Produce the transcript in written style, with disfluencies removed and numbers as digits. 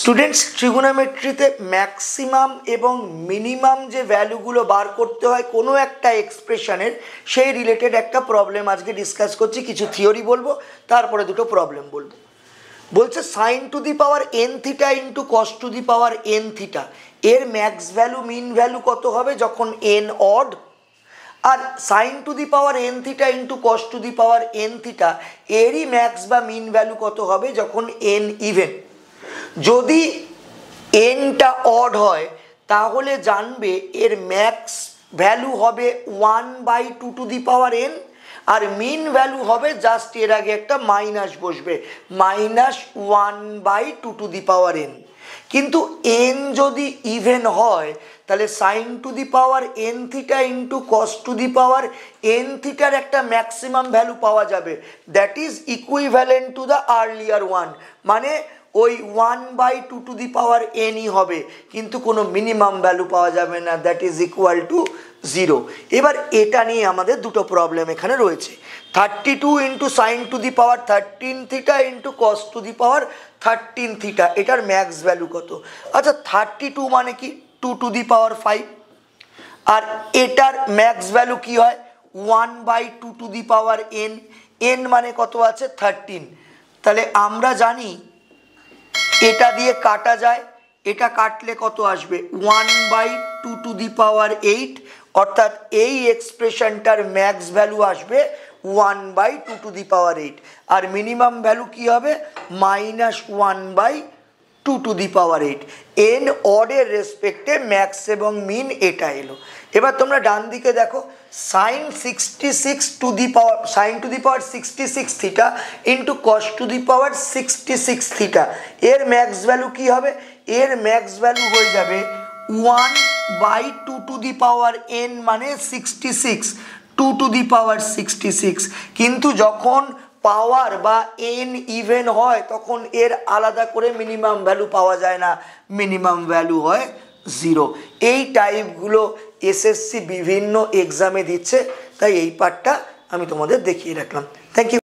Students ট্রিগোনোমেট্রিতে maximum এবং minimum যে ভ্যালুগুলো বার করতে হয় কোনো একটা এক্সপ্রেশনের সেই রিলেটেড একটা প্রবলেম আজকে ডিসকাস করছি। কিছু থিওরি বলবো, তারপরে দুটো প্রবলেম বলবো। বলছে sine to the power n theta into cos to the power n theta এর ম্যাক্স ভ্যালু মিন ভ্যালু কত হবে যখন এন অড, আর sine to the power n theta into cos to the power n theta এরই max বা min value কত হবে যখন এন ইভেন। যদি এনটা অড হয় তাহলে জানবে এর ম্যাক্স ভ্যালু হবে 1/2 টু দি পাওয়ার এন, আর মিন ভ্যালু হবে জাস্ট এর আগে একটা মাইনাস বসবে, -1/2 টু দি পাওয়ার এন। কিন্তু এন যদি ইভেন হয় তাহলে sine to the power n theta into cos to the power n থিটার একটা ম্যাক্সিমাম ভ্যালু পাওয়া যাবে, that is equivalent to the earlier one. মানে ওই 1/2 টু দি পাওয়ার এনই হবে, কিন্তু কোনো মিনিমাম ভ্যালু পাওয়া যাবে না, দ্যাট ইজ ইকুয়াল টু 0। এবার এটা নিয়ে আমাদের দুটো প্রবলেম এখানে রয়েছে। 32 into sign to the power 13 theta into cos to the power 13 theta, এটার ম্যাক্স ভ্যালু কত? আচ্ছা 32 মানে কি 2 টু দি পাওয়ার 5, আর এটার ম্যাক্স ভ্যালু কি হয় 1/2 to the power N. N মানে কত আছে 13, তাহলে আমরা জানি এটা দিয়ে কাটা যায়, এটা কাটলে কত আসবে 1/2 টু দি পাওয়ার 8, অর্থাৎ এই এক্সপ্রেশনটার ম্যাক্স ভ্যালু আসবে 1/2 টু দি পাওয়ার 8, আর মিনিমাম ভ্যালু কি হবে -1/2 টু দি পাওয়ার 8। এন অডের রেসপেক্টে ম্যাক্স এবং মিন এটা এলো। এবার তোমরা ডান দিকে দেখো sine 66 to the power sine to the power 66 theta into cos to the power 66 theta এর ম্যাক্স ভ্যালু কি হবে? এর ম্যাক্স ভ্যালু হয়ে যাবে 1/2 টু দি পাওয়ার এন মানে 66, 2 টু দি পাওয়ার 66। কিন্তু যখন পাওয়ার বা এন ইভেন হয় তখন এর আলাদা করে মিনিমাম ভ্যালু পাওয়া যায় না, মিনিমাম ভ্যালু হয় 0। এই টাইপগুলো এসএসসি বিভিন্ন এক্সামে দিচ্ছে, তাই এই পার্টটা আমি তোমাদের দেখিয়ে রাখলাম। Thank you.